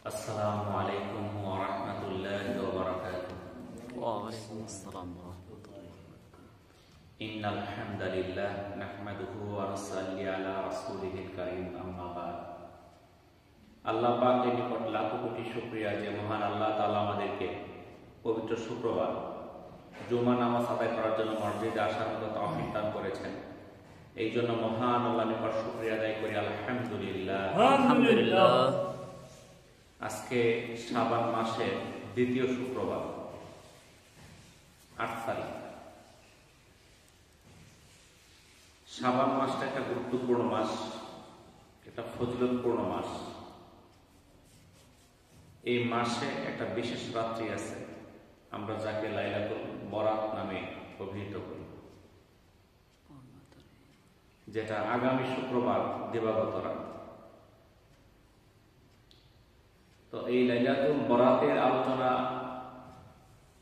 আসসালামু আলাইকুম ওয়া রাহমাতুল্লাহি ওয়া বারাকাতুহু। ওয়া আলাইকুম আসসালাম ওয়া রাহমাতুল্লাহি ওয়া বারাকাতুহু। ইন্নাল হামদালিল্লাহ নাহমাদুহু ওয়া নুসাল্লি আলা রাসূলিহিল কারীম, আম্মা বা'দ। আল্লাহ পাকের নিকট লাখো কোটি শুকরিয়া যে মহান আল্লাহ তাআলা আমাদেরকে পবিত্র শুক্রবার জুমা নামাজ আদায় করার জন্য মসজিদে আসার মতো তৌফিক দান করেছেন। এই জন্য মহান আল্লাহর নিকট শুকরিয়া আদায় করি, আলহামদুলিল্লাহ। আলহামদুলিল্লাহ। আজকে শাবান মাসের দ্বিতীয় শুক্রবার, ৮ তারিখ। শাবান মাসটা একটা গুরুত্বপূর্ণ মাস, একটা ফজিলতপূর্ণ মাস। এই মাসে একটা বিশেষ রাত্রি আছে, আমরা যাকে লাইলাতুল বরাত নামে অভিহিত করি, যেটা আগামী শুক্রবার দিবাগত রাত। তো এই লাইলাতুল বরাতের আলোচনা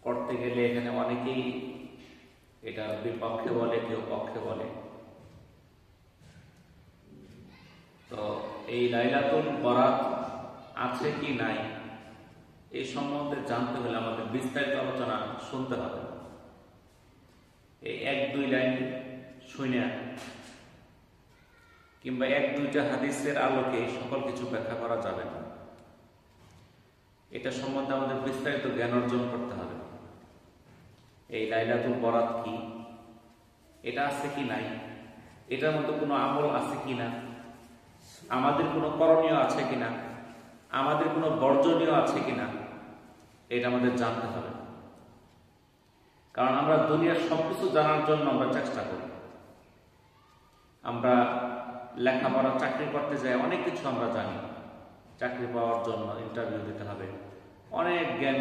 করতে গেলে এখানে অনেকেই এটা বিপক্ষে বলে, কেউ পক্ষে বলে। তো এই লাইলাতুল বরাত আছে কি নাই এই সম্বন্ধে জানতে হলে আমাদের বিস্তারিত আলোচনা শুনতে হবে। এই ১-২ লাইন শুনে কিংবা ১-২টা হাদিসের আলোকে সকল কিছু ব্যাখ্যা করা যাবে না। এটা সম্বন্ধে আমাদের বিস্তারিত জ্ঞান অর্জন করতে হবে। এই লাইলাতুল বরাত কি, এটা আছে কি নাই, এটার মধ্যে কোনো আমল আছে কিনা, আমাদের কোনো করণীয় আছে কিনা, আমাদের কোনো বর্জনীয় আছে কিনা, এটা আমাদের জানতে হবে। কারণ আমরা দুনিয়ার সবকিছু জানার জন্য আমরা চেষ্টা করি। আমরা লেখাপড়া চাকরি করতে যাই, অনেক কিছু আমরা জানি। চাকরি পাওয়ার জন্য ইন্টারভিউ দিতে হবে, অনেক জ্ঞান,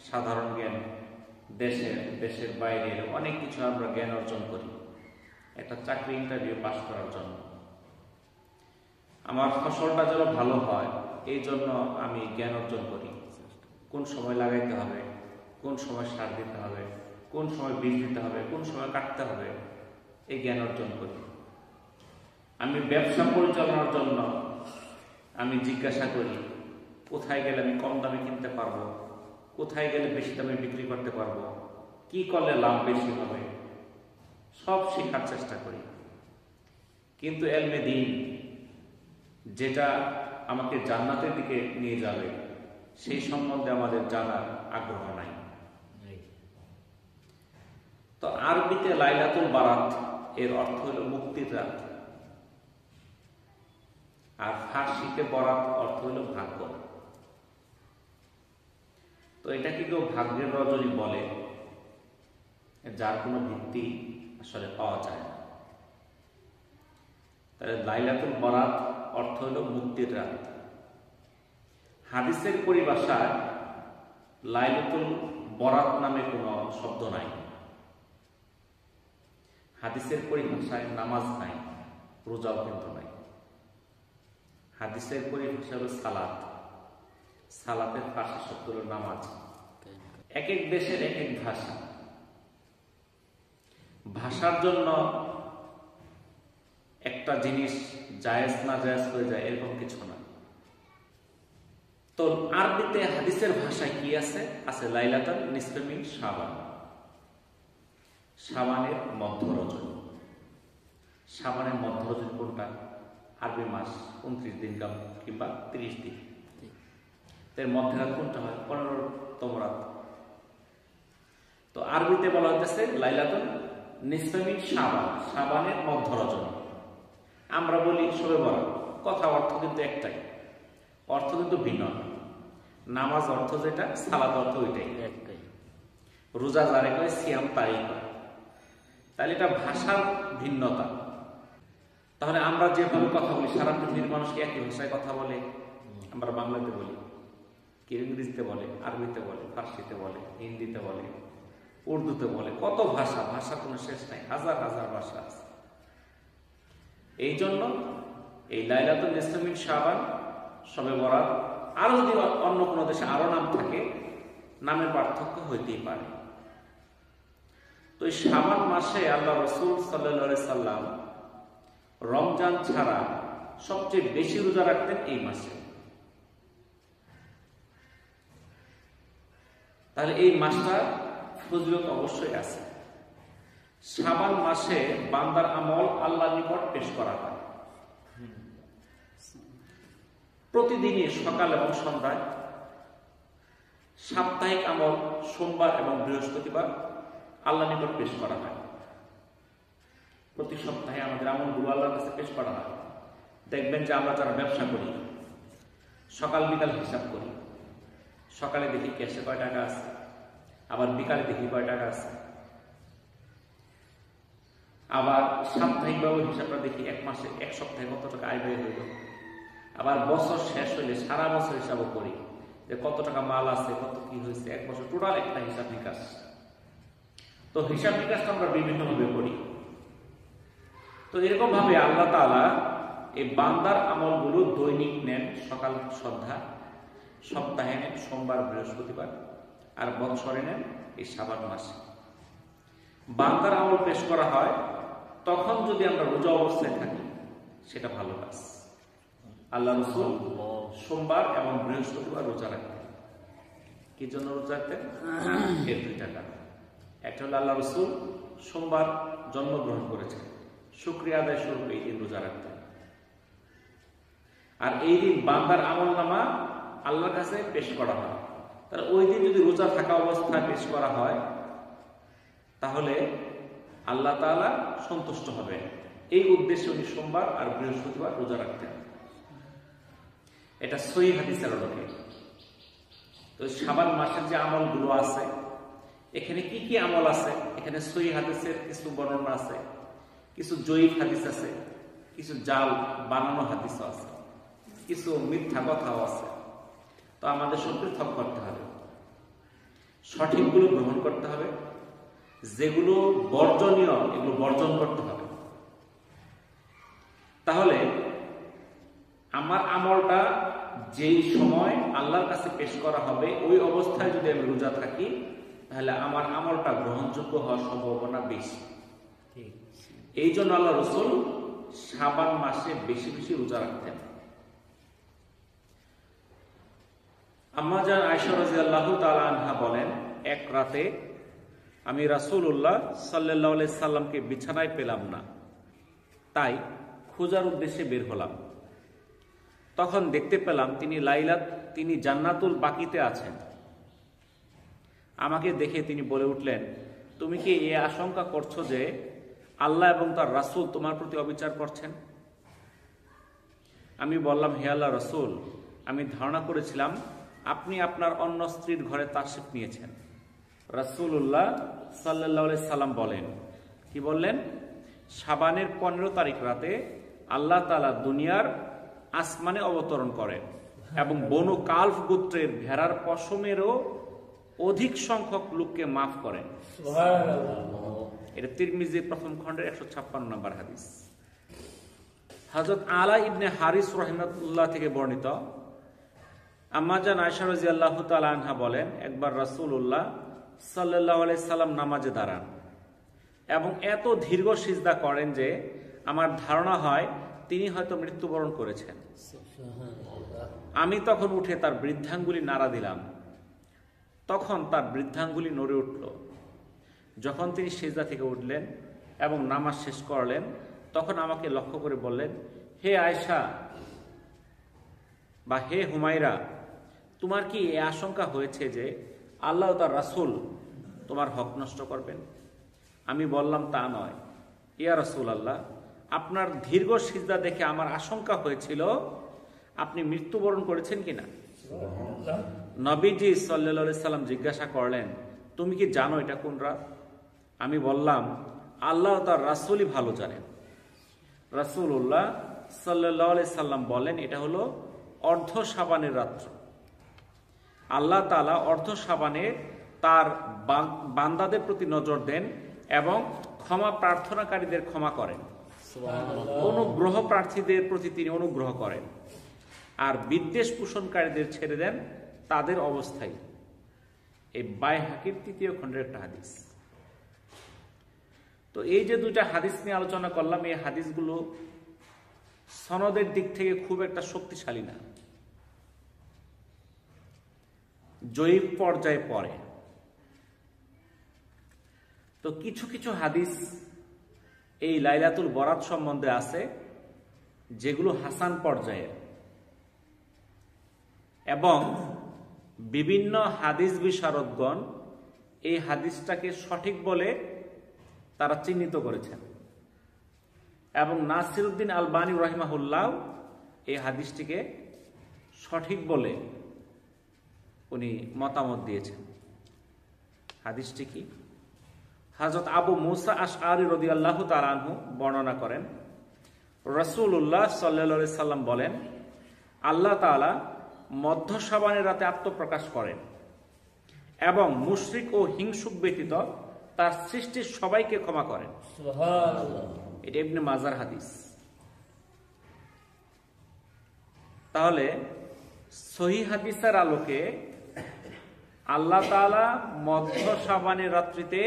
সাধারণ জ্ঞান, দেশের বাইরে অনেক কিছু আমরা জ্ঞান অর্জন করি একটা চাকরি ইন্টারভিউ পাস করার জন্য। আমার ফসলটা যেন ভালো হয় এই জন্য আমি জ্ঞান অর্জন করি। কোন সময় লাগাইতে হবে, কোন সময় সার দিতে হবে, কোন সময় বীজ দিতে হবে, কোন সময় কাটতে হবে, এই জ্ঞান অর্জন করি। আমি ব্যবসা পরিচালনার জন্য আমি জিজ্ঞাসা করি কোথায় গেলে আমি কম দামে কিনতে পারবো, কোথায় গেলে বেশি দামে বিক্রি করতে পারবো, কি করলে লাভ বেশি হবে, সব শেখার চেষ্টা করি। কিন্তু এলমে দ্বীন, যেটা আমাকে জান্নাতের দিকে নিয়ে যাবে, সেই সম্বন্ধে আমাদের জানার আগ্রহ নাই। তো আরবিতে লাইলাতুল বারাত এর অর্থ হলো মুক্তির রাত, আর ফার্সিতে বরাত অর্থ হলো ভাগ্য। তো এটাকে কেউ ভাগ্যের রজনী বলে, যার কোনো ভিত্তি আসলে পাওয়া যায় না। তাহলে লাইলাতুল বরাত অর্থ হলো মুক্তির রাত। হাদিসের পরিভাষায় লাইলাতুল বরাত নামে কোনো শব্দ নাই। হাদিসের পরিভাষায় নামাজ নাই, রোজাও কিন্তু নাই। হাদিসের পরিভাষা হলো সালাত, সালাতের ফার্সি শব্দ হলো নামাজ। এক এক দেশের এক এক ভাষা, ভাষার জন্য একটা জিনিস জায়েজ না জায়েজ হয়ে যায় এরকম কিছু না। তো আরবিতে হাদিসের ভাষায় কি আছে? আছে লাইলাতুন নিসফে মিন শাবান, শাবানের মধ্য রজনী। শাবানের মধ্য রজনী কোনটা? আরবি মাস ২৯ দিন কিংবা ৩০ দিন, এর মধ্যে রাত কোনটা হয়? ১৫তম রাত। তো আরবিতে বলা হচ্ছে লাইলাতুন নিসফে মিন শাবান, শাবানের মধ্য রজনী। আমরা বলি শবে বরাত, কথা অর্থ কিন্তু একটাই, অর্থ কিন্তু ভিন্ন। নামাজ অর্থ যেটা, সালাত অর্থ ওইটাই একটাই। রোজা যারে কয় সিয়াম তাই কয়। তাহলে এটা ভাষার ভিন্নতা। তাহলে আমরা যেভাবে কথা বলি, সারা পৃথিবীর মানুষ কি একই ভাষায় কথা বলে? আমরা বাংলাতে বলি, কেউ ইংরেজিতে বলে, আরবিতে বলে, ফার্সিতে বলে, হিন্দিতে বলে, উর্দুতে বলে, কত ভাষা, ভাষা কোনো শেষ নাই, হাজার হাজার ভাষা আছে। এই জন্য এই লাইলাতুল নিসফে মিন শাবান, শবে বরাত, আরো যদি অন্য কোনো দেশে আরো নাম থাকে, নামের পার্থক্য হইতেই পারে। তো এই শাবান মাসে আল্লাহ রাসূল সাল্লাল্লাহু আলাইহি সাল্লাম রমজান ছাড়া সবচেয়ে বেশি রোজা রাখতেন এই মাসে। তাহলে এই মাসটার ফজিলত অবশ্যই আছে। শাবান মাসে বান্দার আমল আল্লাহর নিকট পেশ করা হয় প্রতিদিনই সকাল এবং সন্ধ্যায়। সাপ্তাহিক আমল সোমবার এবং বৃহস্পতিবার আল্লাহর নিকট পেশ করা হয়। প্রতি সপ্তাহে আমাদের আমলগুলো আল্লাহর কাছে পেশ করা হয়। দেখবেন যে আমরা যারা ব্যবসা করি সকাল বিকাল হিসাব করি, সকালে দেখি ক্যাশে কয় টাকা আছে, আবার বিকালে দেখি কয় টাকা আছে, আবার সাপ্তাহিকভাবে হিসাবটা দেখি এক মাসে এক সপ্তাহে কত টাকা আয় ব্যয় হইল, আবার বছর শেষ হইলে সারা বছর হিসাবও করি যে কত টাকা মাল আছে, কত কি হয়েছে এক বছর, টোটাল একটা হিসাব নিকাশ। তো হিসাব নিকাশটা আমরা বিভিন্নভাবে করি। তো এরকম ভাবে আল্লাহ তাআলা এই বান্দার আমলগুলো দৈনিক নেন, সকাল সন্ধ্যা, সপ্তাহে নেন সোমবার বৃহস্পতিবার, আর বৎসরে নেন এই শাবান মাসে। বান্দার আমল পেশ করা হয় তখন যদি আমরা রোজা অবস্থায় থাকি, সেটা ভালো কাজ। আল্লাহ রাসূল সোমবার এবং বৃহস্পতিবার রোজা রাখতেন। কি জন্য রোজা রাখতেন? এর দুইটা কারণ। একটা হলো আল্লাহ রাসূল সোমবার জন্মগ্রহণ করেছেন, শুকরিয়া আদায় স্বরূপ এই দিন রোজা রাখতেন। আর এই দিন বান্দার আমলনামা আল্লাহর কাছে পেশ করা হয়। তাহলে ওই দিন যদি রোজা থাকা অবস্থায় পেশ করা হয় তাহলে আল্লাহ তাআলা সন্তুষ্ট হবে। এই উদ্দেশ্যে উনি সোমবার আর বৃহস্পতিবার রোজা রাখতেন। এটা সহিহ হাদিসের আলোকে। তো শাবান মাসের যে আমলগুলো আছে, এখানে কি কি আমল আছে? এখানে সহিহ হাদিসের কিছু বর্ণনা আছে, কিছু জয়ীফ হাদিস আছে, কিছু জাল বানানো হাদিসও আছে, কিছু মিথ্যা কথাও আছে। তো আমাদের সব পৃথক করতে হবে, সঠিকগুলো গ্রহণ করতে হবে, যেগুলো বর্জনীয় এগুলো বর্জন করতে হবে। তাহলে আমার আমলটা যেই সময় আল্লাহর কাছে পেশ করা হবে ওই অবস্থায় যদি আমি রোজা থাকি, তাহলে আমার আমলটা গ্রহণযোগ্য হওয়ার সম্ভাবনা বেশি। এই জন্য আল্লাহ রাসূল শাবান মাসে বেশি বেশি রোজা রাখতেন। আম্মা জান আয়েশা রাদিয়াল্লাহু তাআলা আনহা বলেন, এক রাতে আমি রাসূলুল্লাহ সাল্লাল্লাহু আলাইহি সাল্লামকে বিছানায় পেলাম না, তাই খোঁজার উদ্দেশ্যে বের হলাম। তখন দেখতে পেলাম তিনি জান্নাতুল বাকিতে আছেন। আমাকে দেখে তিনি বলে উঠলেন, তুমি কি এ আশঙ্কা করছো যে আল্লাহ এবং তার রাসূল তোমার প্রতি অবিচার করছেন? আমি বললাম, হে আল্লাহ রাসূল, আমি ধারণা করেছিলাম আপনি আপনার অন্য স্ত্রীর ঘরে তাশরিফ নিয়েছেন। রাসূলুল্লাহ সাল্লাল্লাহু আলাইহি সাল্লাম বলেন, কি বললেন? শাবানের 15 তারিখ রাতে আল্লাহ তাআলা দুনিয়ার আসমানে অবতরণ করেন এবং বনু কালফ গোত্রের ভেড়ার পশমেরও অধিক সংখ্যক লোককে মাফ করেন। এটা তিরমিজির প্রথম খণ্ডের 156 নম্বর হাদিস। হযরত আলা ইবনে হারিস রাহিমাহুল্লাহ থেকে বর্ণিত, আম্মা জান আয়েশা রাদিয়াল্লাহু তাআলা আনহা বলেন, একবার রাসূলুল্লাহ সাল্লাল্লাহু আলাইহি সাল্লাম নামাজে দাঁড়ান এবং এত দীর্ঘ সিজদা করেন যে আমার ধারণা হয় তিনি হয়তো মৃত্যুবরণ করেছেন। আমি তখন উঠে তার বৃদ্ধাঙ্গুলি নাড়া দিলাম, তখন তার বৃদ্ধাঙ্গুলি নড়ে উঠল। যখন তিনি সিজদা থেকে উঠলেন এবং নামাজ শেষ করলেন, তখন আমাকে লক্ষ্য করে বললেন, হে আয়েশা বা হে হুমায়রা, তোমার কি এ আশঙ্কা হয়েছে যে আল্লাহ ও তার রাসূল তোমার হক নষ্ট করবেন? আমি বললাম, তা নয় ইয়া রাসূলুল্লাহ, আপনার দীর্ঘ সিজদা দেখে আমার আশঙ্কা হয়েছিল আপনি মৃত্যুবরণ করেছেন কিনা। নবীজি সাল্লাল্লাহু আলাইহি সাল্লাম জিজ্ঞাসা করলেন, তুমি কি জানো এটা কোন রাত? আমি বললাম, আল্লাহ ও তার রাসূলই ভালো জানেন। রাসূলুল্লাহ সাল্লাল্লাহু আলাইহি সাল্লাম বলেন, এটা হলো অর্ধ শাবানের রাত্র। আল্লাহ তাআলা অর্ধ শাবানে তার বান্দাদের প্রতি নজর দেন এবং ক্ষমা প্রার্থনাকারীদের ক্ষমা করেন, অনুগ্রহ প্রার্থীদের প্রতি তিনি অনুগ্রহ করেন, আর বিদ্বেষ পোষণকারীদের ছেড়ে দেন তাদের অবস্থায়। এই বাইহাকির 3য় খণ্ডের একটা হাদিস। তো এই যে দুইটা হাদিস নিয়ে আলোচনা করলাম, এই হাদিসগুলো সনদের দিক থেকে খুব একটা শক্তিশালী না, জয়ীফ পর্যায়ে পড়ে। তো কিছু কিছু হাদিস এই লাইলাতুল বরাত সম্বন্ধে আছে যেগুলো হাসান পর্যায়ের, এবং বিভিন্ন হাদিস বিশারদগণ এই হাদিসটাকে সঠিক বলে তারা চিহ্নিত করেছেন, এবং নাসিরউদ্দিন আলবানী রাহিমাহুল্লাহ এই হাদিসটিকে সঠিক বলে উনি মতামত দিয়েছেন। হাদিসটি কি? হযরত আবু মুসা আশআরী রাদিয়াল্লাহু তাআলা আনহু বর্ণনা করেন, রাসূলুল্লাহ সাল্লাল্লাহু আলাইহি সাল্লাম বলেন, আল্লাহ তাআলা মধ্য শাবানের রাতে আত্মপ্রকাশ করেন এবং মুশরিক ও হিংসুক ব্যতীত তার সৃষ্টির সবাইকে ক্ষমা করেন। সুবহানাল্লাহ। এটা ইবনে মাজার হাদিস। তাহলে সহিহ হাদিসের আলোকে আল্লাহ তাআলা মধ্য শাবানের রাত্রিতে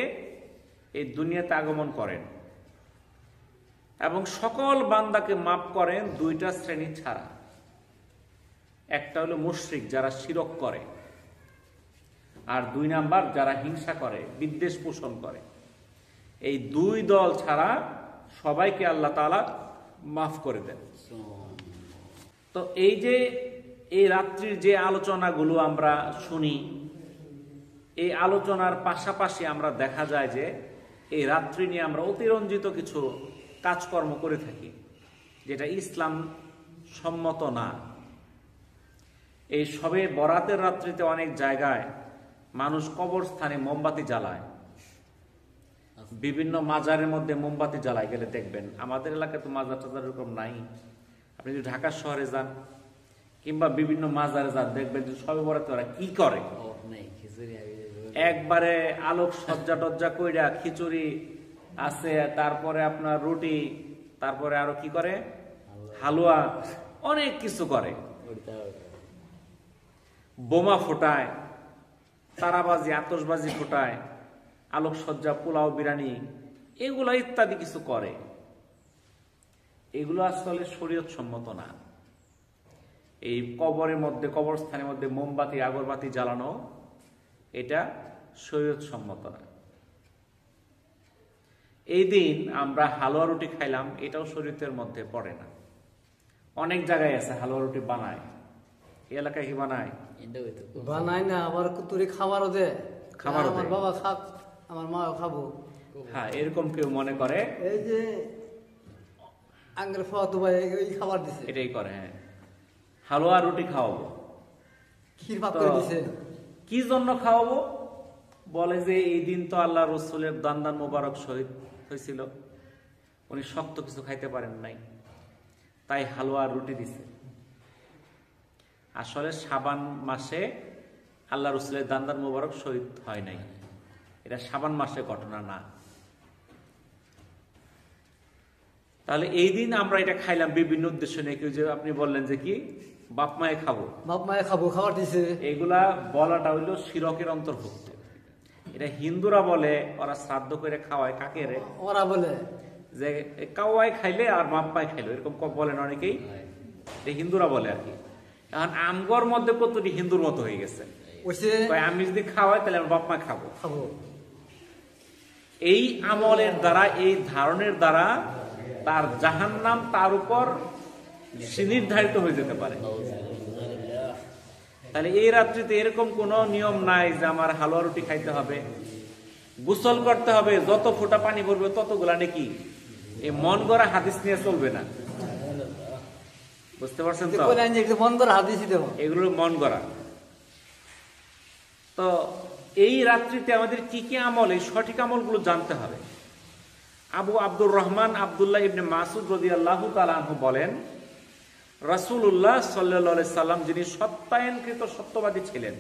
এই দুনিয়াতে আগমন করেন এবং সকল বান্দাকে মাফ করেন দুইটা শ্রেণী ছাড়া। একটা হলো মুশরিক, যারা শিরক করে, আর দুই নাম্বার যারা হিংসা করে, বিদ্বেষ পোষণ করে। এই দুই দল ছাড়া সবাইকে আল্লাহ তাআলা মাফ করে দেন। তো এই যে এই রাত্রির যে আলোচনাগুলো আমরা শুনি, এই আলোচনার পাশাপাশি আমরা দেখা যায় যে এই রাত্রি নিয়ে আমরা অতিরঞ্জিত কিছু কাজকর্ম করে থাকি যেটা ইসলাম সম্মত না। এই সবে বরাতের রাত্রিতে অনেক জায়গায় মানুষ কবরস্থানে মোমবাতি জ্বালায়, বিভিন্ন মাজারের মধ্যে মোমবাতি জ্বালায়, গেলে দেখবেন। আমাদের এলাকায় তো মাজার টাজার এরকম নাই। আপনি যদি ঢাকা শহরে যান কিংবা বিভিন্ন মাজারে যান, দেখবেন যে সবে বরাতে ওরা কি করে, একবারে আলোক সজ্জা টজ্জা কইরা খিচুড়ি আছে, তারপরে আপনার রুটি, তারপরে আরো কি করে, হালুয়া, অনেক কিছু করে, বোমা ফোটায়, তারাবাজি আতশবাজি ফোটায়, আলোকসজ্জা, পোলাও, বিরিয়ানি, এগুলো ইত্যাদি কিছু করে। এগুলো আসলে শরীয়ত সম্মত না। এই কবরের মধ্যে, কবরস্থানের মধ্যে মোমবাতি আগরবাতি জ্বালানো, এটা শরীয়ত সম্মত না। এই দিন আমরা হালুয়া রুটি খাইলাম, এটাও শরীয়তের মধ্যে পড়ে না। অনেক জায়গায় আছে হালুয়া রুটি বানায়, এই এলাকায় কি বানায়? বানায় না, আবার কুতুরি খাবারও দেয়। খাবারও আমার বাবা খাক, আমার মাও খাবো। হ্যাঁ, এরকম কেউ মনে করে এই যে আঙ্গুল ফাওয়া তো ভাই এই খাবার দিছে, এটাই করে। হ্যাঁ, হালুয়া রুটি খাওয়াবো, ক্ষীর ভাত করে দিছে। কি জন্য খাওয়াবো? বলে যে এই দিন তো আল্লাহ রসুলের দান্দান মোবারক শহীদ হয়েছিল, উনি শক্ত কিছু খাইতে পারেন নাই, তাই হালুয়া রুটি দিছে। আসলে শাবান মাসে আল্লাহ রসুলের দান্দান মোবারক শহীদ হয় নাই, এটা শাবান মাসের ঘটনা না। তাহলে এই দিন আমরা এটা খাইলাম বিভিন্ন উদ্দেশ্য নিয়ে। কেউ যে আপনি বললেন যে কি বাপ মায়ে খাবো, বাপ মায়ে খাবো, খাবার দিছে, এগুলা বলাটা হইল শিরকের অন্তর্ভুক্ত। এটা হিন্দুরা বলে, ওরা শ্রাদ্ধ করে খাওয়ায় কাকে রে, ওরা বলে যে কাওয়াই খাইলে আর বাপ মায় খাইলো, এরকম বলেন অনেকেই, হিন্দুরা বলে আর কি। এখন আমগর মধ্যে কতটি হিন্দুর মতো হয়ে গেছে, আমি যদি খাওয়াই তাহলে আমার বাপ মা খাবো। এই আমলের দ্বারা, এই ধারণের দ্বারা তার জাহান্নাম তার উপর নির্ধারিত হয়ে যেতে পারে। তাহলে এই রাত্রিতে এরকম কোন নিয়ম নাই যে আমার হালুয়া রুটি খাইতে হবে, গোসল করতে হবে, যত ফোঁটা পানি পড়বে ততগুলা নাকি, এই মন গড়া হাদিস নিয়ে চলবে না। বুঝতে পারছেন তো? এগুলো মন গড়া। তো এই রাত্রিতে আমাদের কি কি আমল, এই সঠিক আমলগুলো জানতে হবে। আবু আব্দুর রহমান আব্দুল্লাহ ইবনে মাসুদ রাদিয়াল্লাহু তাআলা আনহু বলেন, রাসূলুল্লাহ সাল্লাল্লাহু আলাইহি সাল্লাম যিনি সত্যায়নকৃত সত্যবাদী ছিলেন,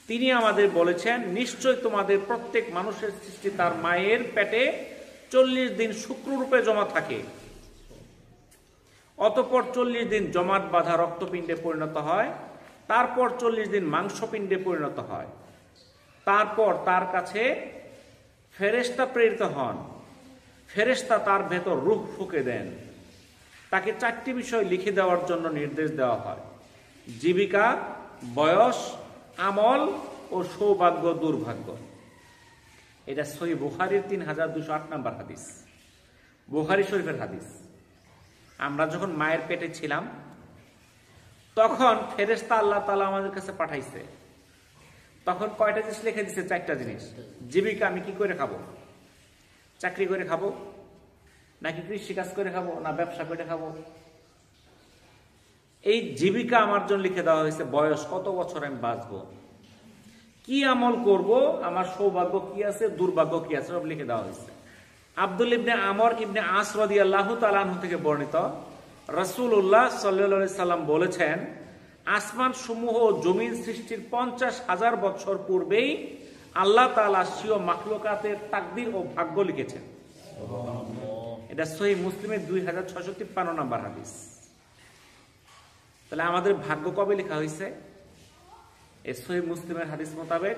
তিনি আমাদের বলেছেন, নিশ্চয় তোমাদের প্রত্যেক মানুষের সৃষ্টি তার মায়ের পেটে 40 দিন শুক্ররূপে জমা থাকে, অতঃপর 40 দিন জমাট বাঁধা রক্তপিণ্ডে পরিণত হয়, তারপর 40 দিন মাংসপিণ্ডে পরিণত হয়, তারপর তার কাছে ফেরেশতা প্রেরিত হন, ফেরেশতা তার ভেতর রূহ ফুঁকে দেন, তাকে 4টি বিষয় লিখে দেওয়ার জন্য নির্দেশ দেওয়া হয়, জীবিকা, বয়স, আমল ও সৌভাগ্য দুর্ভাগ্য। এটা সহিহ বুখারীর 3208 নম্বর হাদিস, বুখারী শরীফের হাদিস। আমরা যখন মায়ের পেটে ছিলাম তখন ফেরেশতা আল্লাহ তাআলা আমাদের কাছে পাঠাইছে। তখন কয়টা জিনিস লিখে দিছে? 4টা জিনিস। জীবিকা আমি কি করে খাবো? চাকরি করে খাবো, নাকি কৃষিকাজ করে খাবো, না ব্যবসা করে খাবো? এই জীবিকা আমার জন্য লিখে দেওয়া হয়েছে। বয়স কত বছর আমি বাঁচবো, কি আমল করব, আমার সৌভাগ্য কি আছে, দুর্ভাগ্য কি আছে, সব লিখে দেওয়া হয়েছে। আব্দুল ইবনে আমর ইবনে আস রাদিয়াল্লাহু তাআলা আনহু থেকে বর্ণিত, রাসূলুল্লাহ সাল্লাল্লাহু আলাইহি সাল্লাম বলেছেন, আসমান সমূহ ও জমিন সৃষ্টির 50,000 বছর পূর্বেই আল্লাহ তাআলা স্বীয় মাখলুকাতের তাকদীর ও ভাগ্য লিখেছেন। এটা সহিহ মুসলিমের 2653 নম্বর হাদিস। তাহলে আমাদের ভাগ্য কবে লেখা হয়েছে? এই সহিহ মুসলিমের হাদিস মোতাবেক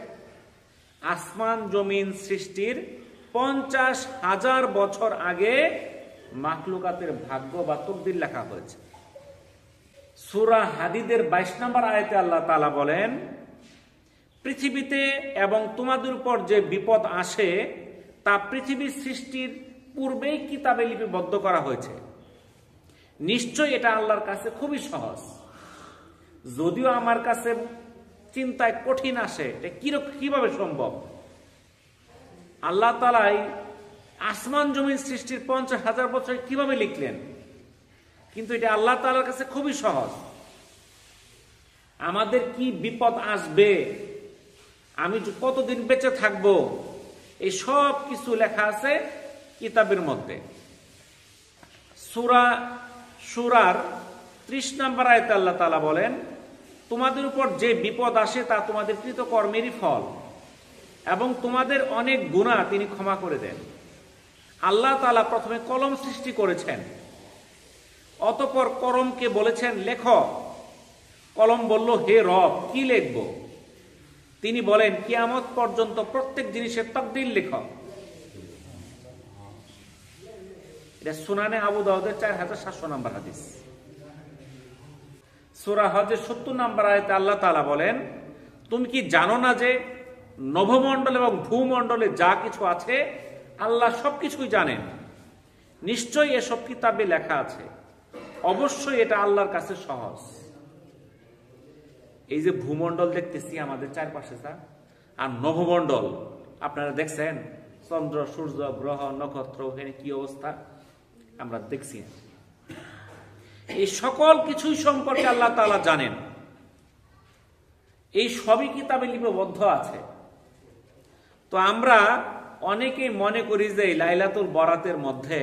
আসমান জমিন সৃষ্টির 50,000 বছর আগে মাখলুকাতের ভাগ্য বা তকদির লেখা হয়েছে। সূরা হাদিদের 22 নম্বর আয়াতে আল্লাহ তাআলা বলেন, পৃথিবীতে এবং তোমাদের উপর যে বিপদ আসে তা পৃথিবীর সৃষ্টির পূর্বেই কিতাবে লিপিবদ্ধ করা হয়েছে। নিশ্চয় এটা আল্লাহর কাছে খুবই সহজ। যদিও আমার কাছে চিন্তায় কঠিন আসে, এটা কিভাবে সম্ভব? আল্লাহ তাআলাই আসমান জমিন সৃষ্টির 50,000 বছর কিভাবে লিখলেন? কিন্তু এটা আল্লাহ তাআলার কাছে খুবই সহজ। আমাদের কি বিপদ আসবে, আমি কতদিন বেঁচে থাকব, এই সব কিছু লেখা আছে কিতাবের মধ্যে। সূরার 30 নম্বর আয়াতে আল্লাহ তাআলা বলেন, তোমাদের উপর যে বিপদ আসে তা তোমাদের কৃতকর্মেরই ফল এবং তোমাদের অনেক গুনাহ তিনি ক্ষমা করে দেন। আল্লাহ তাআলা প্রথমে কলম সৃষ্টি করেছেন, অতঃপর কলমকে বলেছেন লেখো। কলম বলল, হে রব, কি লিখব? তিনি বলেন, কিয়ামত পর্যন্ত প্রত্যেক জিনিসের তাকদীর লেখো। এটা সুনানে আবু দাউদের 4700 নম্বর হাদিস। সূরা হজের 70 নম্বর আয়াতে আল্লাহ তাআলা বলেন, তুমি কি জানো না যে নভমণ্ডল এবং ভূমণ্ডলে যা কিছু আছে আল্লাহ সবকিছুই জানেন। নিশ্চয়ই এসব কিতাবে লেখা আছে, অবশ্যই এটা আল্লাহর কাছে সহজ। এই যে ভূমণ্ডল দেখতেছি আমাদের চারপাশে, আর নভমণ্ডল আপনারা দেখছেন, চন্দ্র সূর্য গ্রহ নক্ষত্র, এখানে কি অবস্থা আমরা দেখছি। এই সকল কিছুই সম্পর্কে আল্লাহ তাআলা জানেন। এই সবই কিতাবে লিপিবদ্ধ আছে। তো আমরা অনেকেই মনে করি যে লাইলাতুল বরাতের মধ্যে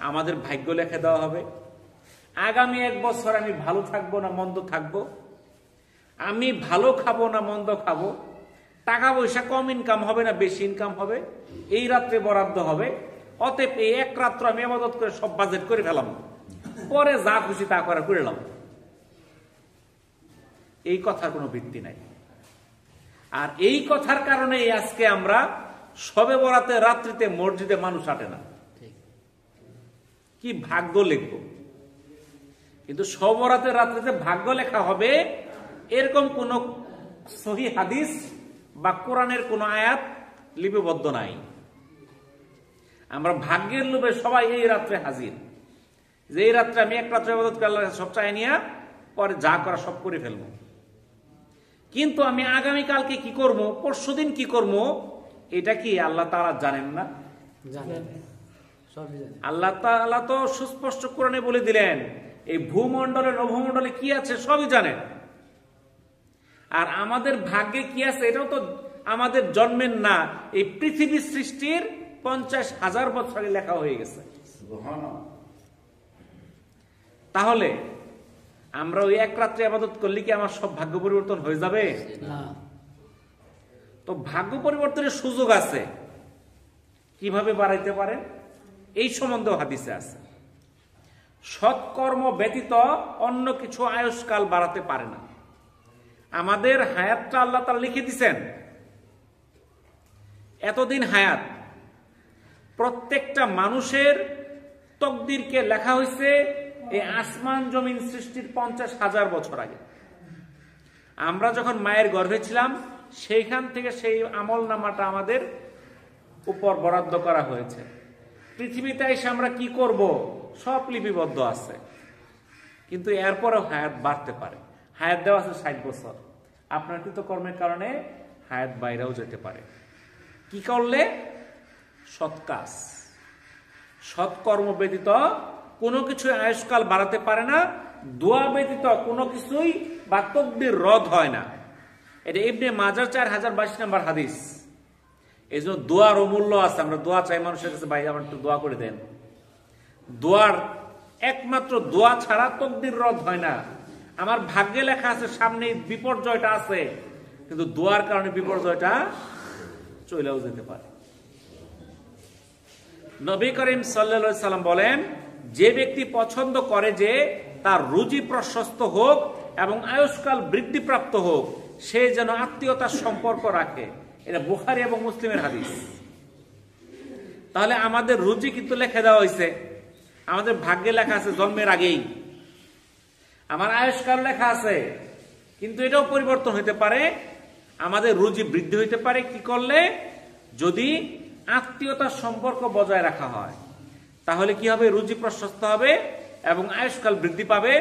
আমাদের ভাগ্য লেখা দেওয়া হবে। আগামী 1 বছর আমি ভালো থাকবো না মন্দ থাকবো, আমি ভালো খাবো না মন্দ খাবো, টাকা পয়সা কম ইনকাম হবে না বেশি ইনকাম হবে, এই রাত্রে বরাদ্দ হবে, অতএব এই 1 রাত্র আমি ইবাদত করে সব বাজেট করে ফেলাম, পরে যা খুশি তা করে করলাম। এই কথার কোনো ভিত্তি নাই। আর এই কথার কারণে আজকে আমরা শবে বরাতের রাত্রিতে মসজিদে মানুষ হাঁটে না। কি ভাগ্য লিখব? কিন্তু শবে বরাতের রাত্রিতে ভাগ্য লেখা হবে এরকম কোন সহিহ হাদিস বা কোরআনের কোন আয়াত লিপিবদ্ধ নাই। আমরা ভাগ্যের লোভে সবাই এই রাত্রে হাজির, যে এই রাত্রে আমি 1 রাত্রে ইবাদত করে আল্লাহর কাছে সব চাই নিয়ে পরে যা করা সব করে ফেলবো। কিন্তু আমি আগামীকালকে কি করব, পরশুদিন কি করব, এটা কি আল্লাহ তাআলা জানেন না? জানেন, সবই জানেন। আল্লাহ তাআলা তো সুস্পষ্ট কোরআনে বলে দিলেন, এই ভূমণ্ডলে নভমণ্ডলে কি আছে সবই জানেন। আর আমাদের ভাগ্যে কি আছে এটাও তো আমাদের জন্মের না, এই পৃথিবী সৃষ্টির 50,000 বছর আগে লেখা হয়ে গেছে। তাহলে আমরা ওই 1 রাত্রে ইবাদত করলে কি আমার সব ভাগ্য পরিবর্তন হয়ে যাবে? না। তো ভাগ্য পরিবর্তনের সুযোগ আছে। কিভাবে বাড়াইতে পারেন এই সম্বন্ধেও হাদিসে আছে। সৎকর্ম ব্যতীত অন্য কিছু আয়ুষ্কাল বাড়াতে পারে না। আমাদের হায়াতটা আল্লাহ তাআলা লিখে দিয়েছেন, এতদিন হায়াত। প্রত্যেকটা মানুষের তকদিরকে লেখা হয়েছে এই আসমান জমিন সৃষ্টির 50,000 বছর আগে। আমরা যখন মায়ের গর্ভে ছিলাম সেইখান থেকে সেই আমল নামাটা আমাদের উপর বরাদ্দ করা হয়েছে। পৃথিবীতে এসে আমরা কি করব সব লিপিবদ্ধ আছে, কিন্তু এরপরেও হায়াত বাড়তে পারে। হায়াত দেওয়া আছে 60 বছর। আপনার কৃতকর্মের কারণে হায়াত বাইরেও যেতে পারে। কি করলে? সৎ কাজ, সৎকর্ম ব্যতীত কোনো কিছু আয়ুষ্কাল বাড়াতে পারে না। দোয়া ব্যতীত কোনো কিছুই বা তকদির রদ হয় না। এটা ইবনে মাজার 4022 নম্বর হাদিস। এই জন্য দোয়ার অমূল্য আছে। আমরা দোয়া চাই মানুষের কাছে, ভাই আমার একটু দোয়া করে দেন। দোয়ার একমাত্র দোয়া ছাড়া তকদির রদ হয় না। আমার ভাগ্যে লেখা আছে সামনে বিপর্যয়টা আছে, কিন্তু দোয়ার কারণে বিপর্যয়টা চলেও যেতে পারে। নবী করিম সাল্লাল্লাহু আলাইহি সাল্লাম বলেন, যে ব্যক্তি পছন্দ করে যে তার রুজি প্রশস্ত হোক এবং আয়ুষ্কাল বৃদ্ধিপ্রাপ্ত হোক, সে যেন আত্মীয়তার সম্পর্ক রাখে। এটা বুখারী এবং মুসলিমের হাদিস। তাহলে আমাদের রুজি কিন্তু লিখে দেওয়া হয়েছে, আমাদের ভাগ্যে লেখা আছে জন্মের আগেই। আমার আয়ুষ্কাল লেখা আছে, কিন্তু এটাও পরিবর্তন হতে পারে। আমাদের রুজি বৃদ্ধি হইতে পারে কি করলে? যদি আত্মীয়তার সম্পর্ক বজায় রাখা হয়, তাহলে কি হবে? রুজি প্রশস্ত হবে এবং আয়ুষ্কাল বৃদ্ধি পাবে।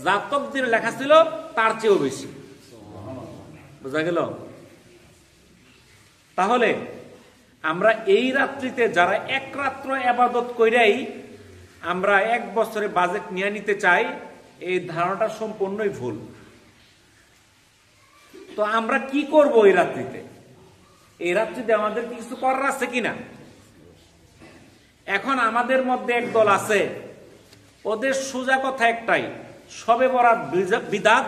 যা তকদিরে লেখা ছিল তার চেয়েও বেশি। বোঝা গেল? তাহলে আমরা এই রাত্রিতে যারা এক রাত্র ইবাদত কইরাই আমরা 1 বছরে বাজেট নিয়ে নিতে চাই, এই ধারণাটা সম্পূর্ণই ভুল। তো আমরা কি করব এই রাত্রিতে? এই রাত্রিতে আমাদের কিছু করার আছে কিনা? এখন আমাদের মধ্যে এক দল আছে, ওদের সোজা কথা একটাই, শবে বরাত বিদাত,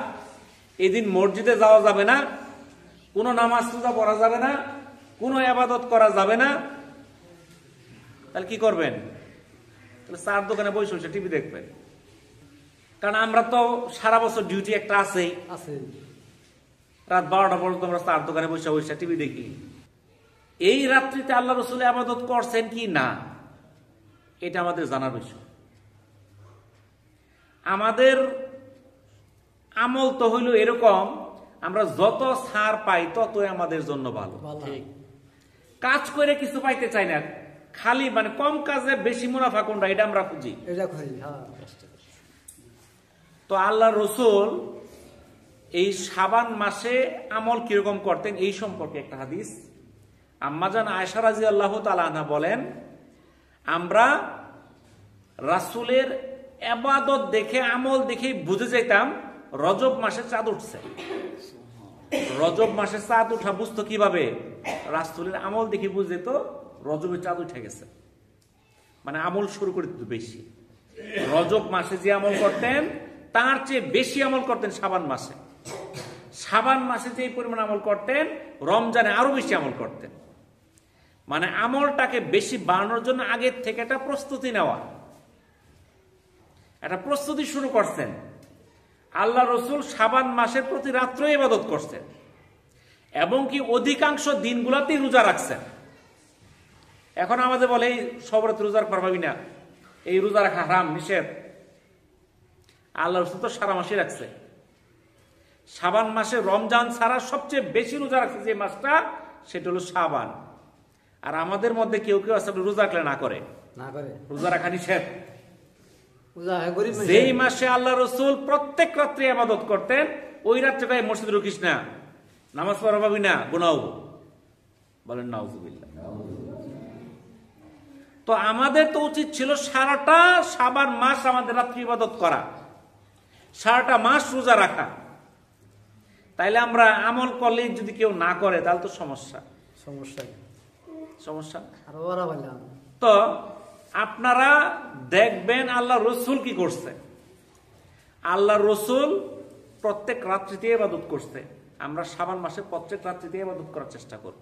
এদিন মসজিদে যাওয়া যাবে না, কোনো নামাজ রোজা পড়া যাবে না, কোনো ইবাদত করা যাবে না। তাহলে কি করবেন? তাহলে চার দোকানে বসে বসে টিভি দেখবেন। কারণ আমরা তো সারা বছর ডিউটি একটা আছেই, রাত 12টা পর্যন্ত আমরা চার দোকানে বসে বসে টিভি দেখি। এই রাত্রিতে আল্লাহ রাসূল ইবাদত করছেন কি না, এটা আমাদের জানার বিষয়। আমাদের আমল তো হইল এরকম, আমরা যত ছাড় পাই ততই আমাদের জন্য ভালো। কাজ করে কিছু পাইতে চাই না, খালি মানে কম কাজে বেশি মুনাফা কোনটা এটা আমরা খুঁজি। তো আল্লাহ রাসূল এই শাবান মাসে আমল কিরকম করতেন এই সম্পর্কে একটা হাদিস। আম্মাজান আয়েশা রাদিয়াল্লাহু তাআলা আনহা বলেন, আমরা রাসূলের ইবাদত দেখে আমল দেখে বুঝে যেতাম রজব মাসে চাঁদ উঠছে। রজব মাসে চাঁদ উঠা বুঝতো কিভাবে? রাসূলের আমল দেখে বুঝে যেত রজবে চাঁদ উঠে গেছে, মানে আমল শুরু করে দিত বেশি। রজব মাসে যে আমল করতেন তার চেয়ে বেশি আমল করতেন শাবান মাসে। শাবান মাসে যে পরিমাণ আমল করতেন রমজানে আরো বেশি আমল করতেন। মানে আমলটাকে বেশি বাড়ানোর জন্য আগের থেকে একটা প্রস্তুতি নেওয়া, একটা প্রস্তুতি শুরু করছেন। আল্লাহ রাসূল শাবান মাসের প্রতি রাত্রে ইবাদত করছেন এবং কি অধিকাংশ দিনগুলোতেই রোজা রাখছেন। এখন আমাদের বলে এই সব রাতে রোজা পারবি না, এই রোজা রাখা হারাম, নিষেধ। আল্লাহ রাসূল তো সারা মাসে রাখছে। শাবান মাসে রমজান ছাড়া সবচেয়ে বেশি রোজা রাখছে যে মাসটা, সেটা হলো শাবান। আর আমাদের মধ্যে কেউ কেউ আছে রোজা রাখলে না করে, রোজা রাখা নিষেধ। যেই মাসে আল্লাহ রাসূল প্রত্যেক রাত্রে ইবাদত করতেন, ওই রাত্রেটাই মসজিদে ঢুকিস না, নামাজ পড়া পাবি না, গুনাহ হবে। বলেন নাউজুবিল্লাহ। তো আমাদের তো উচিত ছিল সারাটা শাবান মাস আমাদের রাত্রি ইবাদত করা, সারাটা মাস রোজা রাখা। তাইলে আমরা আমল করলে যদি কেউ না করে তাহলে তো সমস্যা। তো আপনারা দেখবেন আল্লাহ রাসূল কি করছে। আল্লাহ রাসূল প্রত্যেক রাত্রিতে ইবাদত করছে। আমরা শাবান মাসে প্রত্যেক রাত্রিতে ইবাদত করার চেষ্টা করব।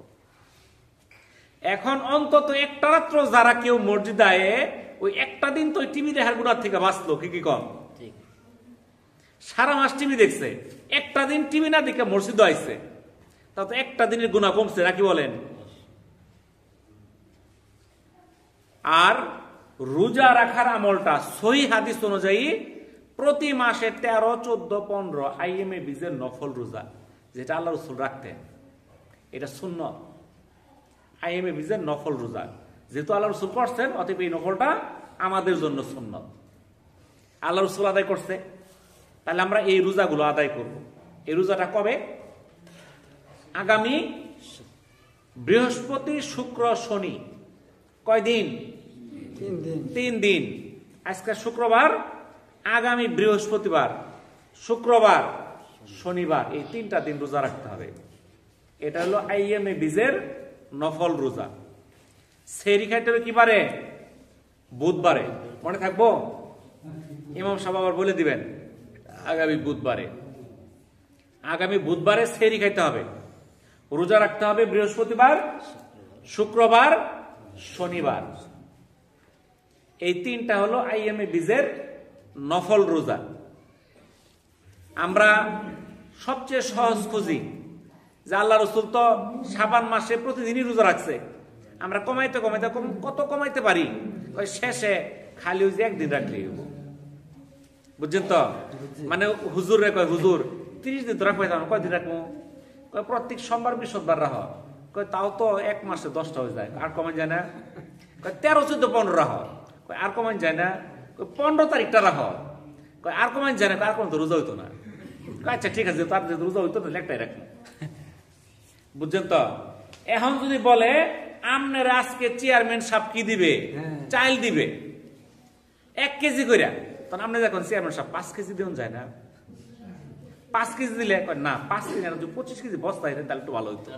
এখন অন্তত একটা রাত্র যারা কেউ মসজিদে আয়ে ওই একটা দিন তো টিভি দেখার গুনাহ থেকে বাঁচলো, কি কম? সারা মাস টিভি দেখছে, একটা দিন টিভি না দেখে মসজিদে আইছে, তা তো একটা দিনের গুনাহ কমছে নাকি বলেন? আর রোজা রাখার আমলটা সহিহ হাদিস অনুযায়ী প্রতি মাসে 13, 14, 15 আইএমএ বীজের নফল রোজা, যেটা আল্লাহ রাসূল রাখতেন, এটা সুন্নাত। আইএমএ বিজের নফল রোজা, যেহেতু আল্লাহ রসুল করছেন অতএব এই নফলটা আমাদের জন্য সুন্নত, আল্লাহ রসুল আদায় করছে, তাহলে আমরা এই রোজাগুলো আদায় করব। এই রোজাটা কবে? আগামী বৃহস্পতি, শুক্র, শনি, কয়দিন? 3 দিন। 3 দিন। আজকে শুক্রবার, আগামী বৃহস্পতিবার, শুক্রবার, শনিবার, এই 3টা দিন রোজা রাখতে হবে। এটা হলো আইএমএ বীজের নফল রোজা। সেহরি খাইতে হবে কি বারে? বুধবারে। মনে থাকবো? ইমাম সাহেব আবার বলে দিবেন আগামী বুধবারে। আগামী বুধবারে সেহরি খাইতে হবে, রোজা রাখতে হবে বৃহস্পতিবার, শুক্রবার, শনিবার। এই 3টা হলো আইএমএ বীজের নফল রোজা। আমরা সবচেয়ে সহজ খুঁজি যে আল্লাহ রসুল তো শাবান মাসে প্রতিদিনই রোজা রাখছে, আমরা কমাইতে কমাইতে কত কমাইতে পারি, ওই শেষে খালি ওই যে একদিন রাখলেই হবো। বুঝছেন তো? মানে হুজুর রে কয়, হুজুর 30 দিন তো রাখবো, কয়দিন রাখবো? কয় প্রত্যেক সোমবার বৃহস্পতিবার রাখ। কয় তাও তো এক মাসে 10টা হয়ে যায়, আর কমাই যায় না? কয় 13, 14, 15 রাখ। কয় আর কমাই যায় না? কয় 15 তারিখটা রাখ। কয় আর কমাই যায় না? আর কোন তো রোজা হইতো না। আচ্ছা ঠিক আছে, তার যেহেতু রোজা হইতো না একটাই রাখি। বুঝছেন তো? এখন যদি বলে আমনের আজকে চেয়ারম্যান সাহেব কি দিবে? চাইল দিবে 1 কেজি কইরা, তখন আপনি দেখুন চেয়ারম্যান সাহেব 5 কেজি দেন যায় না? 5 কেজি দিলে কয় না, 5 কেজি না, 25 কেজি বস্তা এটা তাহলে একটু ভালো হইতো।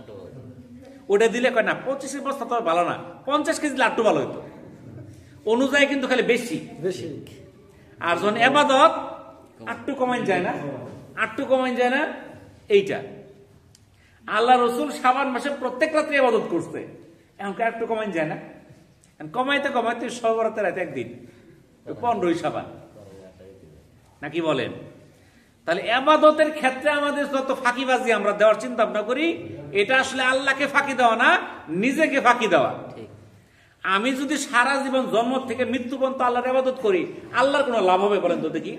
ওটা দিলে কয় না, 25 বস্তা তো ভালো না, 50 কেজি দিলে একটু ভালো হইতো। অনুযায়ী কিন্তু খালি বেশি বেশি। আর যখন এবাদত একটু কমাই যায় না, একটু কমাই যায় না। এইটা আল্লাহ রসুল শাবান মাসে প্রত্যেক রাত্রে ইবাদত করছে, এখন একটু কমাই যায় না? কমাইতে কমাইতে সবরাতের রাতে একদিন 15ই শাবান, নাকি বলেন? তাহলে ইবাদতের ক্ষেত্রে আমাদের যত ফাঁকিবাজি আমরা দেওয়ার চিন্তা ভাবনা করি, এটা আসলে আল্লাহকে ফাঁকি দেওয়া না, নিজেকে ফাঁকি দেওয়া। আমি যদি সারা জীবন জন্ম থেকে মৃত্যু পর্যন্ত আল্লাহর ইবাদত করি, আল্লাহর কোনো লাভ হবে বলেন তো দেখি?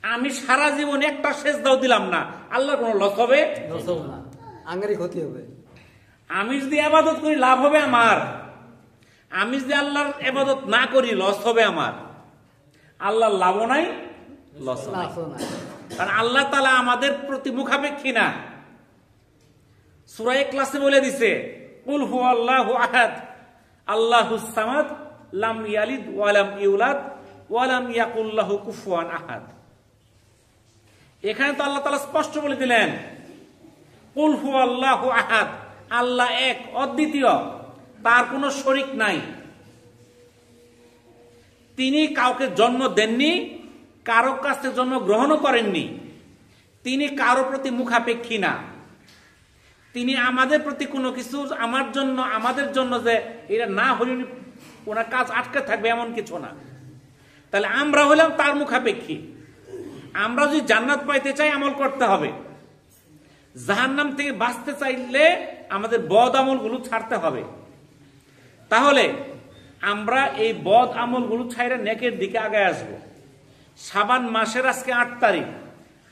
আমি সারা জীবন একটা সেজদাও দিলাম না, আল্লাহর কোনো লস হবে? আঙ্গারি ক্ষতি হবে। আমি যদি ইবাদত করি লাভ হবে আমার, আমি যদি আল্লাহর ইবাদত না করি লস হবে আমার। আল্লাহর লাভও নাই, লস নাই। কারণ আল্লাহ তাআলা আমাদের প্রতি মুখাপেক্ষী না। সূরা ইখলাসে বলে দিছে, কুল হুয়াল্লাহু আহাদ আল্লাহুস সামাদ লাম ইয়ালিদ ওয়া লাম ইউলাদ ওয়া লাম ইয়াকুল লাহু কুফুয়ান আহাদ। এখানে তো আল্লাহ তাআলা স্পষ্ট বলে দিলেন, কুল হুয়াল্লাহু আহাদ, আল্লাহ এক, অদ্বিতীয়, তার কোনো শরীক নাই। তিনি কাউকে জন্ম দেননি, কারো কাছ থেকে জন্ম গ্রহণও করেননি। তিনি কারো প্রতি মুখাপেক্ষী না। তিনি আমাদের প্রতি কোনো কিছু আমাদের জন্য যে এটা না হলে ওনার কাজ আটকে থাকবে এমন কিছু না। তাহলে আমরা হলাম তার মুখাপেক্ষী। আমরা যদি জান্নাত পাইতে চাই আমল করতে হবে, জাহান্নাম থেকে বাঁচতে চাইলে আমাদের বদ আমলগুলো ছাড়তে হবে। তাহলে আমরা এই বদ আমলগুলো ছাইরে নেকের দিকে আগায় আসব। শাবান মাসের আজকে 8 তারিখ,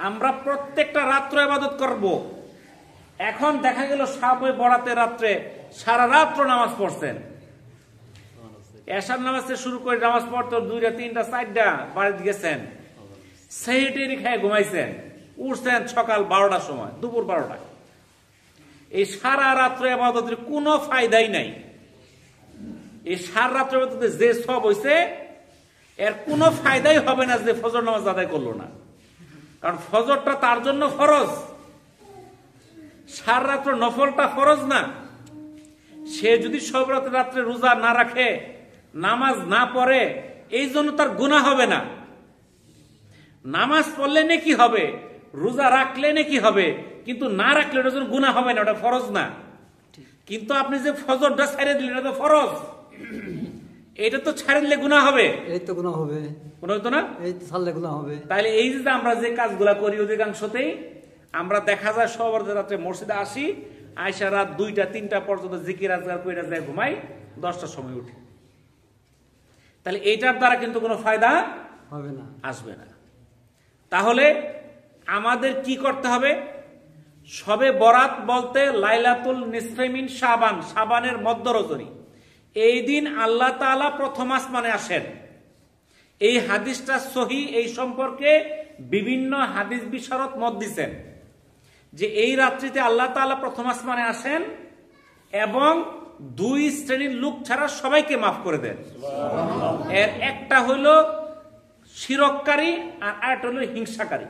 আমরা প্রত্যেকটা রাত্র ইবাদত করব। এখন দেখা গেল শাবে বরাতের রাত্রে সারা রাত্র নামাজ পড়ছেন, এশার নামাজ থেকে শুরু করে নামাজ পড়তে 2টা 3টা 4টা বাড়িতে গেছেন, সেহরি খেয়ে ঘুমাইছেন, উঠছেন সকাল 12টার সময়, দুপুর 12টায়। এই সারা রাত্র ইবাদতের কোনো ফায়দাই নাই। এই সারা রাত্র ইবাদতে যে সব হইছে এর কোনো ফায়দাই হবে না যে ফজর নামাজ আদায় করলো না। কারণ ফজরটা তার জন্য ফরজ, সারা রাত্র নফলটা ফরজ না। সে যদি সব রাত্রে রোজা না রাখে, নামাজ না পড়ে, এই জন্য তার গুনাহ হবে না। নামাজ পড়লে নেকি হবে, রোজা রাখলে নেকি হবে, কিন্তু না রাখলে ওটার জন্য গুনাহ হবে না, ওটা ফরজ না। কিন্তু আপনি যে ফজরটা ছেড়ে দিলেন এটা তো ফরজ, এটা তো ছেড়ে দিলে গুনাহ হবে। এই তো গুনাহ হবে, গুনাহ হতো না? এই তো ছাড়লে গুনাহ হবে। তাহলে এই যে আমরা যে কাজগুলা করি অধিকাংশতেই আমরা দেখা যায় সব রাত্রে মসজিদে আসি, আয়সা রাত 2টা 3টা পর্যন্ত জিকির আজকার কইরা যায় ঘুমাই, 10টার সময় উঠি। তাহলে এইটার দ্বারা কিন্তু কোনো ফায়দা হবে না, আসবে না। তাহলে আমাদের কি করতে হবে? শবে বরাত বলতে লাইলাতুল নিসফে মিন শাবান, শাবানের মধ্য রজনী। এই দিন আল্লাহ তাআলা প্রথম আসমানে আসেন। এই হাদিসটা সহিহ। এই সম্পর্কে বিভিন্ন হাদিস বিশারদ মত দিচ্ছেন যে এই রাত্রিতে আল্লাহ তাআলা প্রথম আসমানে আসেন এবং দুই শ্রেণীর লোক ছাড়া সবাইকে মাফ করে দেন। এর একটা হইল শিরককারী আর আরেকটা হইল হিংসাকারী।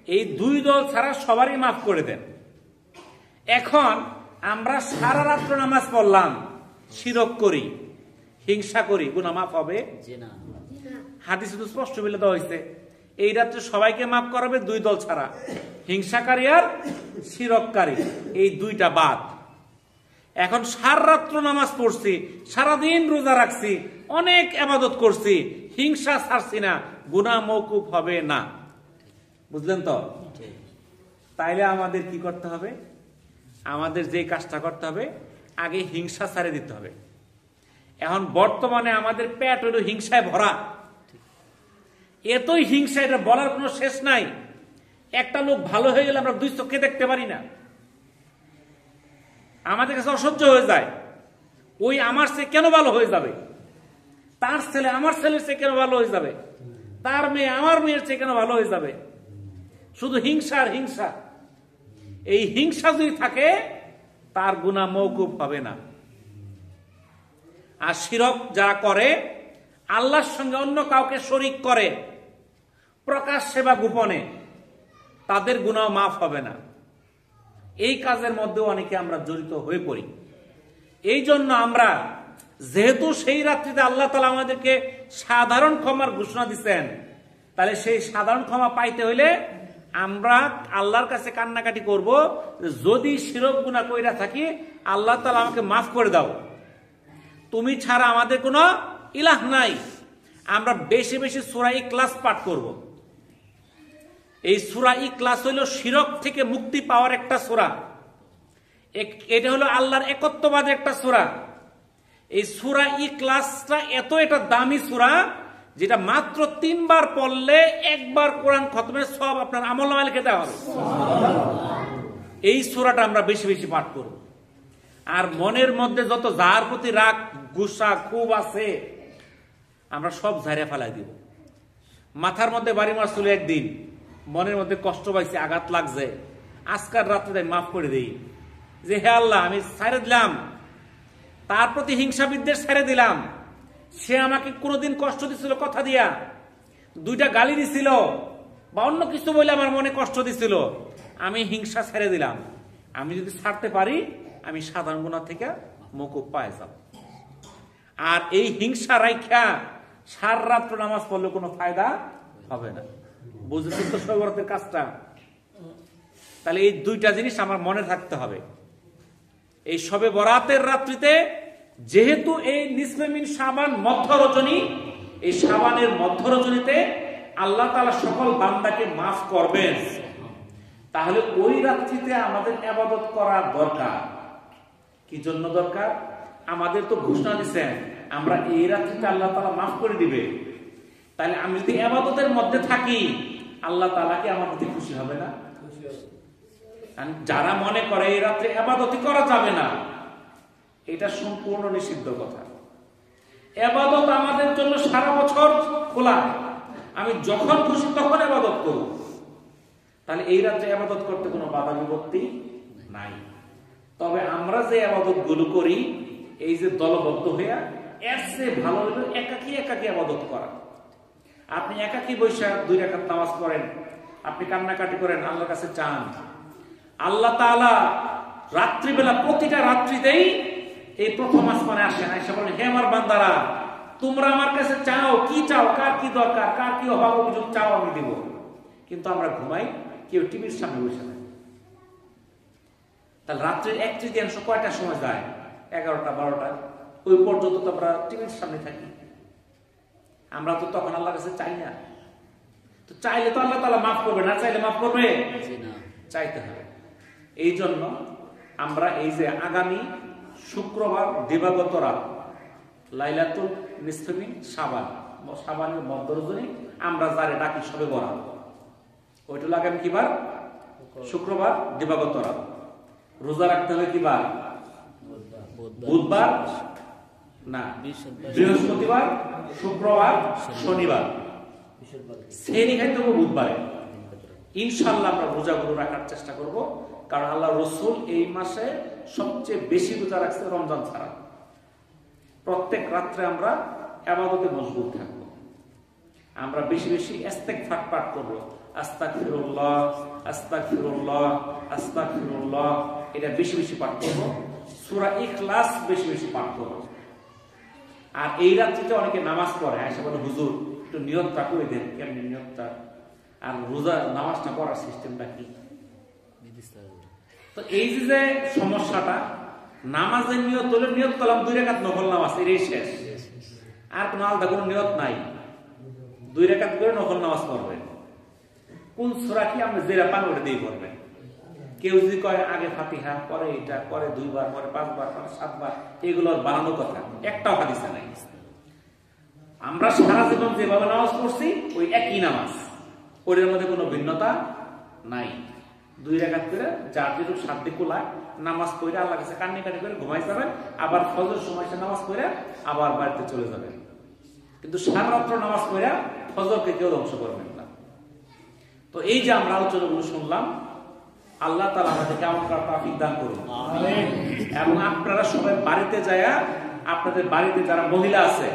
এই দুই দল ছাড়া সবারই মাফ করে দেন। এখন আমরা সারা রাত্র নামাজ পড়লাম, শিরক করি, হিংসা করি, গুনাহ মাফ হবে? হাদিসে তো স্পষ্ট বলে দেওয়া হয়েছে এই রাত্রে সবাইকে মাফ করাবে দুই দল ছাড়া, হিংসাকারী আর শিরককারী, এই দুইটা বাদ। এখন সারা রাত্র নামাজ পড়ছি, সারাদিন রোজা রাখছি, অনেক ইবাদত করছি, হিংসা ছাড়ছি না, গুনাহ মওকুফ হবে না। বুঝলেন তো? তাইলে আমাদের কি করতে হবে? আমাদের যে কাজটা করতে হবে, আগে হিংসা ছাড়ে দিতে হবে। এখন বর্তমানে আমাদের পেট হইল হিংসায় ভরা, এতই হিংসা, এটা বলার কোনো শেষ নাই। একটা লোক ভালো হয়ে গেলে আমরা দুই চোখে দেখতে পারি না, আমাদের কাছে অসহ্য হয়ে যায়। ওই আমার চেয়ে কেন ভালো হয়ে যাবে, তার ছেলে আমার ছেলের চেয়ে কেন ভালো হয়ে যাবে, তার মেয়ে আমার মেয়ের চেয়ে কেন ভালো হয়ে যাবে, শুধু হিংসা আর হিংসা। এই হিংসা যদি থাকে তার গুনাহ মওকুফ হবে না। আর শিরক যারা করে, আল্লাহর সঙ্গে অন্য কাউকে শরীক করে প্রকাশ্যে বা গোপনে, তাদের গুনাহ মাফ হবে না। এই কাজের মধ্যেও অনেকে আমরা জড়িত হয়ে পড়ি। এই জন্য আমরা, যেহেতু সেই রাত্রিতে আল্লাহ তাআলা আমাদেরকে সাধারণ ক্ষমার ঘোষণা দিচ্ছেন, তাহলে সেই সাধারণ ক্ষমা পাইতে হইলে আমরা আল্লাহর কাছে কান্নাকাটি করব, যদি শিরক গুনাহ কইরা থাকি আল্লাহ তাআলা আমাকে মাফ করে দাও, তুমি ছাড়া আমাদের কোনো ইলাহ নাই। আমরা বেশি বেশি সূরা ইখলাস পাঠ করব। এই সূরা ইখলাস হইল শিরক থেকে মুক্তি পাওয়ার একটা সূরা। এটা হলো আল্লাহর একত্ববাদের একটা সূরা। এই সূরা ইখলাসটা এটা দামি সূরা, যেটা মাত্র 3 বার পড়লে একবার কোরআন খতমের সওয়াব আপনার আমলনামায় লিখে দেওয়া হবে। এই সূরাটা আমরা বেশি বেশি পাঠ করব। আর মনের মধ্যে যত যার প্রতি রাগ, গুসা, ক্ষোভ আছে, আমরা সব ঝাড়িয়ে ফেলাই দিব। মাথার মধ্যে বাড়ি মারছিল একদিন, মনের মধ্যে কষ্ট পাইছে, আঘাত লাগছে, আজকাল রাত্রে মাফ করে দেই যে হে আল্লাহ, আমি ছেড়ে দিলাম, তার প্রতি হিংসা বিদ্বেষ ছেড়ে দিলাম। সে আমাকে কোনোদিন কষ্ট দিছিল কথা দিয়া, 2টা গালি দিছিল বা অন্য কিছু বলে আমার মনে কষ্ট দিছিল, আমি হিংসা ছেড়ে দিলাম। আমি যদি ছাড়তে পারি, আমি সাধারণ গুনাহ থেকে মওকুফ পাই যাব। আর এই হিংসা রাইখা সারা রাত্র নামাজ পড়লে কোনো ফায়দা হবে না। বুঝেছেন তো শবে বরাতের কাজটা? তাহলে এই 2টা জিনিস আমার মনে থাকতে হবে। এই শবে বরাতের রাত্রিতে, যেহেতু এই নিসফে মিন শাবান মধ্য রজনী, এই শাবানের মধ্য রজনীতে আল্লাহ তাআলা সকল বান্দাকে মাফ করবেন, তাহলে ওই রাত্রিতে আমাদের ইবাদত করা দরকার। কি জন্য দরকার? আমাদের তো ঘোষণা দিচ্ছেন আমরা এই রাত্রিতে আল্লাহ তাআলা মাফ করে দিবে। তাহলে আমি যদি ইবাদতের মধ্যে থাকি, আল্লাহ তাআলা কি আমার প্রতি খুশি হবে না? যারা মনে করে এই রাত্রে ইবাদতই করা যাবে না, এটা সম্পূর্ণ নিষিদ্ধ কথা। ইবাদত আমাদের জন্য সারা বছর খোলা, আমি যখন খুশি তখন ইবাদত করব। তাহলে এই রাত্রে ইবাদত করতে কোনো বাধা বিপত্তি নাই। তবে আমরা যে ইবাদত গুলো করি, এই যে দলবদ্ধ হইয়া, এর চেয়ে ভালো হলো একাকী একাকী ইবাদত করা। আপনি একাকী বৈশা 2 রাকাত নামাজ পড়েন, আপনি কান্নাকাটি করেন, আল্লাহর কাছে চান। আল্লাহ তাআলা রাত্রিবেলা, প্রতিটা রাত্রিতেই এই প্রথম আসমানে আসেন, আয়েশা বলেন, হে আমার বান্দারা, তোমরা আমার কাছে চাও, কি চাও, কার কি দরকার, কার কি অভাব অভিযোগ চাও, আমি দিব। কিন্তু আমরা ঘুমাই, কেউ টিভির সামনে বসে নাই। তাহলে রাত্রির 1/3 কয়টার সময় যায়? 11টা 12টা, ওই পর্যন্ত তো আমরা টিভির সামনে থাকি। আমরা তো তখন আল্লাহর কাছে চাই না। তো চাইলে তো আল্লাহ তাআলা মাফ করবে, না চাইলে মাফ করবে? চাইতে হবে। এই জন্য আমরা এই যে আগামী শুক্রবার দিবাগত রাত লাইলাতুল নিসফে মিন শাবান, শাবানের মধ্য রজনী, আমরা যারে ডাকি শবে বরাত, ওইটা আগামী কি বার? শুক্রবার দিবাগত রাত। রোজা রাখতে হবে কি বার? বুধবার না, বৃহস্পতিবার, শুক্রবার, শনিবার। সেহরি খাইতে হবে বুধবারে। ইনশাআল্লাহ আমরা রোজাগুলো রাখার চেষ্টা করব, কারণ আল্লাহ রসুল এই মাসে সবচেয়ে বেশি রোজা রাখছে রমজান ছাড়া। প্রত্যেক রাত্রে আমরা ইবাদতে মশগুল থাকব, আমরা বেশি বেশি ইস্তেগফার পাঠ করব। আস্তাগফিরুল্লাহ, আস্তাগফিরুল্লাহ, আস্তাগফিরুল্লাহ, এটা বেশি বেশি পাঠ করব। সূরা ইখলাস বেশি বেশি পাঠ করব। আর এই রাত্রিতে অনেকে নামাজ পড়ে, এসে বলে হুজুর একটু নিয়তটা করে দেন। কেমনি নিয়তটা? আর রোজা নামাজটা পড়ার সিস্টেমটা কি? তো এই যে সমস্যাটা, নামাজের নিয়ত হলে নিয়ত করলাম 2 রাকাত নফল নামাজ, এর শেষ, আর কোনো আলাদা কোনো নিয়ত নাই। 2 রাকাত করে নফল নামাজ পড়বেন। কোন সূরা কি আপনি যেটা পান ওটা দিয়ে পড়বেন। কেউ যদি কয় আগে ফাতিহা, পরে এটা, পরে 2 বার, পরে 5 বার, পরে 7 বার, এগুলোর বানানো কথা, একটাও হাদিসে নাই। আমরা সারা জীবন যেভাবে নামাজ পড়ছি ওই একই নামাজ, ওর মধ্যে কোনো ভিন্নতা নাই। 2 রাকাত করে যার যেটুকু সাধ্য কুলায় নামাজ পড়ে আল্লাহর কাছে কান্নাকাটি করে ঘুমাই যাবেন, আবার ফজর সময় নামাজ পড়ে আবার বাড়িতে চলে যাবেন। কিন্তু সারা রাত্র নামাজ পড়ে ফজরকে কেউ ধ্বংস করবেন না। তো এই যে আমরা আলোচনাগুলো শুনলাম, আল্লাহ তাআলা আমাদেরকে আমল করার তৌফিক দান করুন। আমিন। এবং আপনারা সবাই বাড়িতে যায়, আপনাদের বাড়িতে যারা মহিলা আছে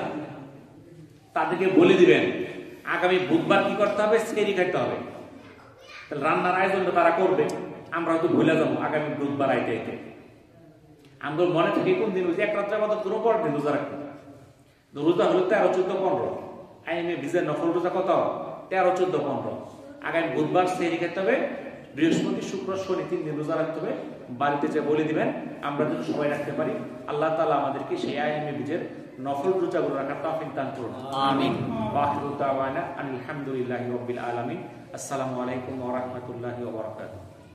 তাদেরকে বলে দিবেন আগামী বুধবার কি করতে হবে, সেহরি খাইতে হবে। তাহলে রান্নার আয়োজনটা তারা করবে, আমরা হয়তো ভুলে যাবো আগামী বুধবার আইতে আইতে। আমাদের মনে থাকে কোন দিন, ওই যে এক রাত্রে আমাদের কোনো পরের দিন রোজা রাখতে। রোজা হলো 13, 14, 15। আইনে ভিজের নফল রোজা কত? 13, 14, 15। আগামী বুধবার সেহরি খাইতে হবে, বৃহস্পতি, শুক্র, শনি 3 দিন রোজা রাখতে হবে। বাড়িতে যে বলে দিবেন, আমরা যেন সবাই রাখতে পারি। আল্লাহ তাআলা আমাদেরকে সেই আইনে ভিজের নফল রোজাগুলো রাখার তৌফিক দান করুন। আমিন। ওয়া আখিরু দাওয়ানা আলহামদুলিল্লাহি রাব্বিল আলামিন। আসসালামু আলাইকুম ওয়া রাহমাতুল্লাহি ওয়া বারাকাতুহু।